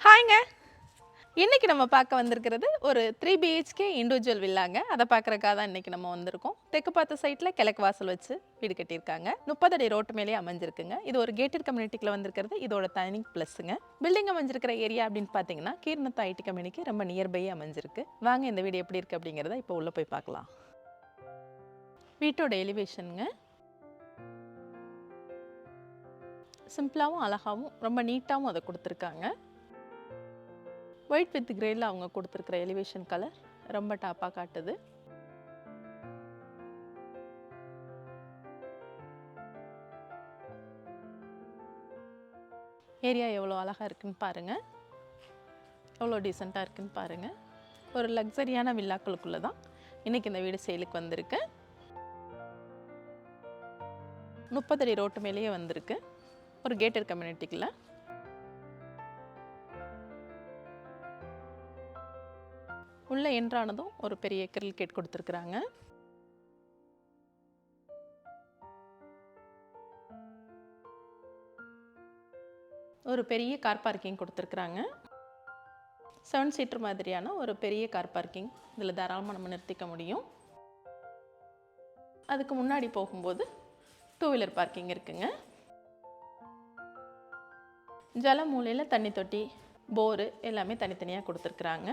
ஹாய்ங்க. இன்னைக்கு நம்ம பார்க்க வந்திருக்கிறது ஒரு 3 பிஹெச்கே இண்டிவிஜுவல் வில்லாங்க. அதை பார்க்குறக்காக தான் இன்னைக்கு நம்ம வந்திருக்கோம். தெற்கு பார்த்த சைட்டில் கிழக்கு வாசல் வச்சு வீடு கட்டியிருக்காங்க. 30 அடி ரோட்டு மேலேயே அமைஞ்சிருக்குங்க. இது ஒரு கேட்டட் கம்யூனிட்டிக்குள்ள வந்திருக்கிறது இதோட தனி ப்ளஸ்ஸுங்க. பில்டிங் அமைஞ்சிருக்கிற ஏரியா அப்படின்னு பார்த்தீங்கன்னா கீர்னத்தா ஐடி கம்பெனிக்கு ரொம்ப நியர்பை அமைஞ்சிருக்கு. வாங்க இந்த வீடு எப்படி இருக்குது அப்படிங்கிறத இப்போ உள்ளே போய் பார்க்கலாம். வீட்டோட எலிவேஷனுங்க சிம்பிளாகவும் அழகாகவும் ரொம்ப நீட்டாகவும் அதை கொடுத்துருக்காங்க. ஒயிட் வித் கிரேயில் அவங்க கொடுத்துருக்குற எலிவேஷன் கலர் ரொம்ப டாப்பாக காட்டுது. ஏரியா எவ்வளோ அழகாக இருக்குன்னு பாருங்கள், எவ்வளோ டீசெண்டாக இருக்குன்னு பாருங்கள். ஒரு லக்ஸரியான வில்லாக்களுக்குள்ளே தான் இன்றைக்கி இந்த வீடு சேலுக்கு வந்திருக்கு. 30 அடி ரோட்டு மேலேயே வந்திருக்கு. ஒரு கேட்டட் கம்யூனிட்டிக்குள்ள உள்ள என்ட்ரானதும் ஒரு பெரிய கிரில் கேட் கொடுத்துருக்குறாங்க. ஒரு பெரிய கார் பார்க்கிங் கொடுத்துருக்குறாங்க. 7 சீட்டர் மாதிரியான ஒரு பெரிய கார் பார்க்கிங் இதில் தாராளமாக நம்ம நிறுத்திக்க முடியும். அதுக்கு முன்னாடி போகும்போது 2 வீலர் பார்க்கிங் இருக்குங்க. ஜல மூலையில் தண்ணி தொட்டி, போரு எல்லாமே தனித்தனியாக கொடுத்துருக்குறாங்க.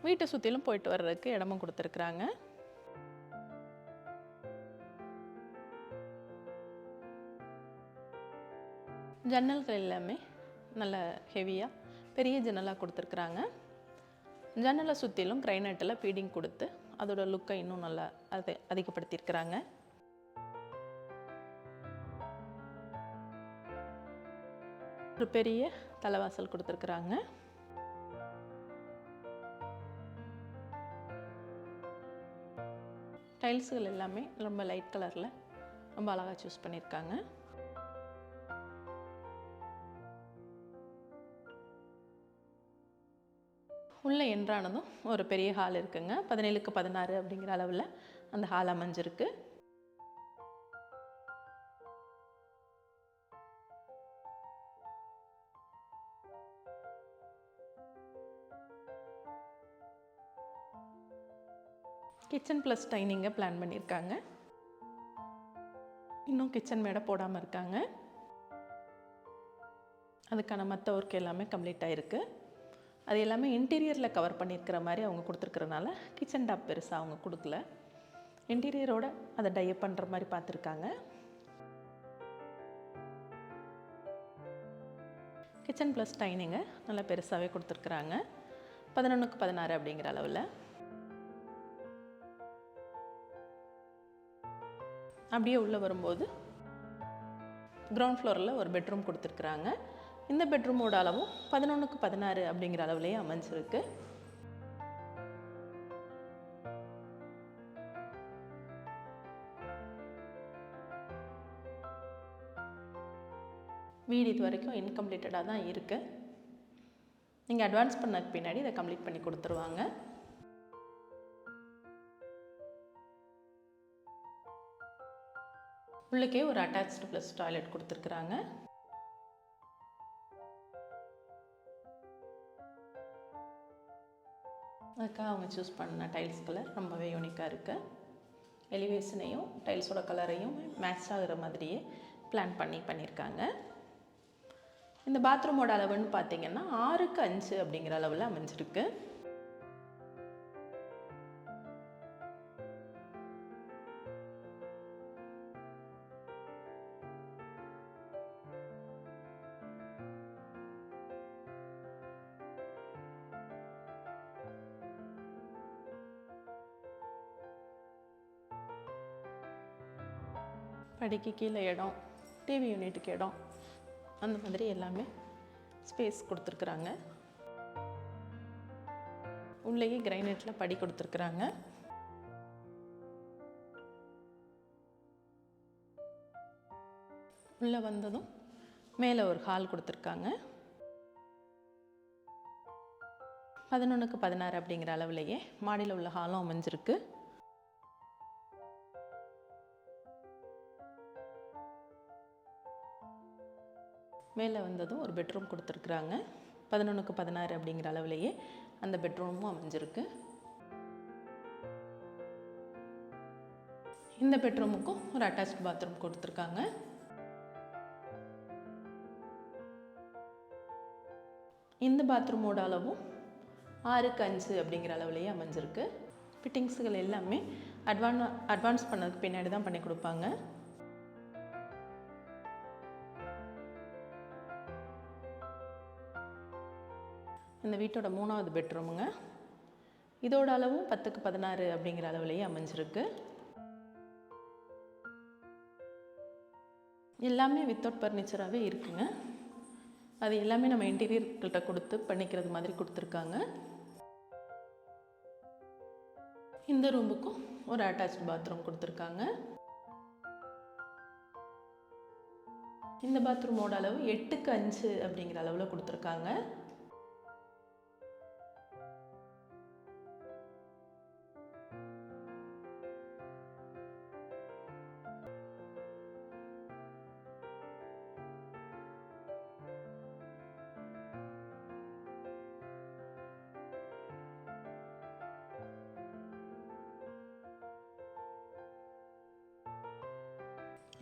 வீட்டை சுற்றிலும் போயிட்டு வர்றதுக்கு இடமும் கொடுத்துருக்குறாங்க. ஜன்னல்கள் எல்லாமே நல்ல ஹெவியாக பெரிய ஜன்னலாக கொடுத்துருக்குறாங்க. ஜன்னலை சுற்றிலும் கிரைனைட்டில் ஃபீடிங் கொடுத்து அதோட லுக்கை இன்னும் நல்லா அதிகப்படுத்தியிருக்கிறாங்க. ஒரு பெரிய தலைவாசல் கொடுத்துருக்குறாங்க. டைல்ஸுகள் எல்லாமே ரொம்ப லைட் கலரில் ரொம்ப அழகாக சூஸ் பண்ணியிருக்காங்க. உள்ளே என்ட்ரானதும் ஒரு பெரிய ஹால் இருக்குங்க. 17க்கு 16 அப்படிங்கிற அளவில் அந்த ஹால் அமைஞ்சிருக்கு. கிச்சன் ப்ளஸ் டைனிங்கை பிளான் பண்ணியிருக்காங்க. இன்னும் கிச்சன் மேடை போடாமல் இருக்காங்க. அதுக்கான மற்ற ஒர்க் எல்லாமே கம்ப்ளீட் ஆகிருக்கு. அது எல்லாமே இன்டீரியரில் கவர் பண்ணியிருக்கிற மாதிரி அவங்க கொடுத்துருக்கறனால கிச்சன் டாப் பெருசாக அவங்க கொடுக்கல. இன்டீரியரோட அதை டைப் பண்ணுற மாதிரி பார்த்துருக்காங்க. கிச்சன் ப்ளஸ் டைனிங்கை நல்லா பெருசாகவே கொடுத்துருக்குறாங்க. 11க்கு 16 அப்படிங்கிற அளவில். அப்படியே உள்ளே வரும்போது கிரவுண்ட் ஃப்ளோரில் ஒரு பெட்ரூம் கொடுத்துருக்குறாங்க. இந்த பெட்ரூமோட அளவும் 11க்கு 16 அப்படிங்கிற அளவுலேயே அமைஞ்சிருக்கு. வீடு இது வரைக்கும் இன்கம்ப்ளீட்டடாக தான் இருக்குது. நீங்கள் அட்வான்ஸ் பண்ணதுக்கு பின்னாடி இதை கம்ப்ளீட் பண்ணி கொடுத்துருவாங்க. உள்ளுக்கே ஒரு அட்டாச்டு ப்ளஸ் டாய்லெட் கொடுத்துருக்குறாங்க. அதுக்காக அவங்க சூஸ் பண்ண டைல்ஸ் கலர் ரொம்பவே யூனிக்காக இருக்குது. எலிவேஷனையும் டைல்ஸோட கலரையும் மேட்ச் ஆகிற மாதிரியே பிளான் பண்ணியிருக்காங்க. இந்த பாத்ரூமோட அளவுன்னு பார்த்தீங்கன்னா 6க்கு 5 அப்படிங்கிற அளவில் அமைஞ்சிருக்கு. படிக்கு கீழே இடம், டிவி யூனிட்டுக்கு இடம், அந்த மாதிரி எல்லாமே ஸ்பேஸ் கொடுத்துருக்குறாங்க. உள்ளேயே கிரைனைட்டில் படி கொடுத்துருக்குறாங்க. உள்ளே வந்ததும் மேலே ஒரு ஹால் கொடுத்துருக்காங்க. 11க்கு 16 அப்படிங்கிற அளவுலேயே மாடியில் உள்ள ஹாலும் அமைஞ்சிருக்கு. மேலே வந்ததும் ஒரு பெட்ரூம் கொடுத்துருக்குறாங்க. 11க்கு 16 அப்படிங்கிற அளவுலேயே அந்த பெட்ரூமும் அமைஞ்சிருக்கு. இந்த பெட்ரூமுக்கும் ஒரு அட்டாச்ட் பாத்ரூம் கொடுத்துருக்காங்க. இந்த பாத்ரூமோட அளவும் 6க்கு 5 அப்படிங்கிற அளவுலேயே அமைஞ்சிருக்கு. ஃபிட்டிங்ஸுகள் எல்லாமே அட்வான்ஸ் பண்ணதுக்கு பின்னாடி தான் பண்ணி கொடுப்பாங்க. இந்த வீட்டோட 3வது பெட்ரூமுங்க. இதோட அளவும் 10க்கு 16 அப்படிங்கிற அளவுலேயே அமைஞ்சிருக்கு. எல்லாமே வித்தவுட் ஃபர்னிச்சராகவே இருக்குங்க. அது எல்லாமே நம்ம இன்டீரியர்கிட்ட கொடுத்து பண்ணிக்கிறது மாதிரி கொடுத்துருக்காங்க. இந்த ரூமுக்கும் ஒரு அட்டாச்ட் பாத்ரூம் கொடுத்துருக்காங்க. இந்த பாத்ரூமோட அளவு 8க்கு 5 அப்படிங்கிற அளவில் கொடுத்துருக்காங்க.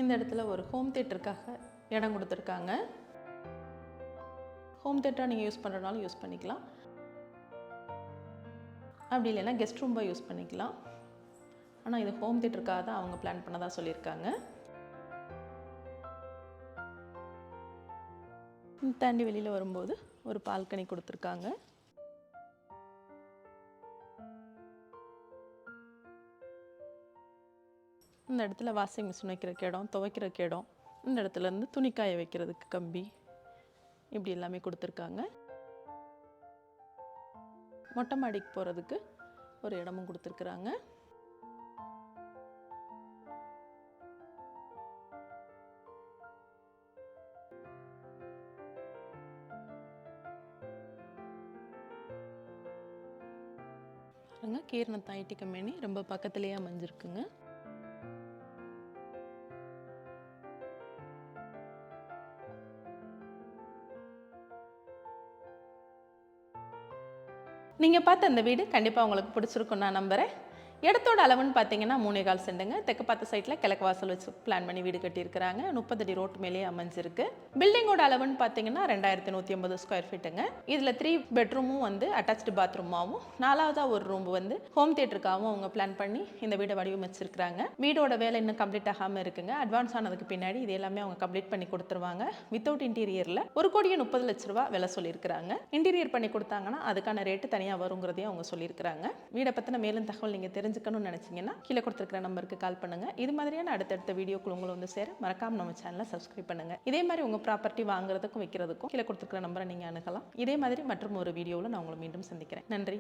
இந்த இடத்துல ஒரு ஹோம் தியேட்டருக்காக இடம் கொடுத்துருக்காங்க. ஹோம் தியேட்டராக நீங்கள் யூஸ் பண்ணுறதுனாலும் யூஸ் பண்ணிக்கலாம். அப்படி இல்லைன்னா கெஸ்ட் ரூம்பாக யூஸ் பண்ணிக்கலாம். ஆனால் இது ஹோம் தியேட்டருக்காக தான் அவங்க பிளான் பண்ணதாக சொல்லியிருக்காங்க. தாண்டி வெளியில் வரும்போது ஒரு பால்கனி கொடுத்துருக்காங்க. இந்த இடத்துல வாஷிங் மிஷின் வைக்கிறதுக்கு இடம், துவைக்கிறதுக்கு இடம், இந்த இடத்துலேருந்து துணிக்காய வைக்கிறதுக்கு கம்பி, இப்படி எல்லாமே கொடுத்துருக்காங்க. மொட்டை மாடிக்கு போகிறதுக்கு ஒரு இடமும் கொடுத்துருக்குறாங்க. பாருங்க, கீரணத்தம் ஐடி கம்பெனி ரொம்ப பக்கத்துலேயே அமைஞ்சிருக்குங்க. நீங்கள் பார்த்த அந்த வீடு கண்டிப்பாக உங்களுக்கு பிடிச்சிருக்கும் நான் நம்புகிறேன். இடத்தோட அளவுன்னு பார்த்தீங்கன்னா 3.25 சென்ட்டுங்க. தெற்கு பார்த்த சைட்டில் கிழக்கு வாசல் வச்சு பிளான் பண்ணி வீடு கட்டியிருக்கிறாங்க. 30 அடி ரோட்டு மேலேயே அமைஞ்சிருக்கு. பில்டிங்கோட அளவுன்னு பார்த்தீங்கன்னா 2150 ஸ்கொயர் ஃபீட்டுங்க. இதில் 3 பெட்ரூமும் வந்து அட்டாச்டு பாத்ரூமாகவும் 4வதாக ஒரு ரூம் வந்து ஹோம் தியேட்டருக்காகவும் அவங்க பிளான் பண்ணி இந்த வீடை வடிவமைச்சிருக்கிறாங்க. வீடோட வேலை இன்னும் கம்ப்ளீட் ஆகாமல் இருக்குங்க. அட்வான்ஸ் ஆனதுக்கு பின்னாடி இது எல்லாமே அவங்க கம்ப்ளீட் பண்ணி கொடுத்துருவாங்க. வித்தவுட் இன்டீரியரில் 1,30,00,000 விலை சொல்லியிருக்கிறாங்க. இன்டீரியர் பண்ணி கொடுத்தாங்கன்னா அதுக்கான ரேட்டு தனியாக வருங்கிறதையும் அவங்க சொல்லியிருக்கிறாங்க. வீடை பற்றின மேலும் தகவல் நீங்கள் தெரிஞ்சுக்கணும்னு நினைச்சீங்கன்னா கீழே கொடுத்துருக்கிற நம்பருக்கு கால் பண்ணுங்க. இது மாதிரியான அடுத்தடுத்த வீடியோக்குள்ள உங்களை வந்து சேர மறக்காம நம்ம சேனலை சப்ஸ்கிரைப் பண்ணுங்க. இதே மாதிரி உங்க ப்ராப்பர்ட்டி வாங்குறதுக்கும் விற்கிறதுக்கும் கீழே கொடுத்துருக்கிற நம்பரை நீங்க அணுகலாம். இதே மாதிரி மற்றும் ஒரு வீடியோவில் நான் உங்களை மீண்டும் சந்திக்கிறேன். நன்றி.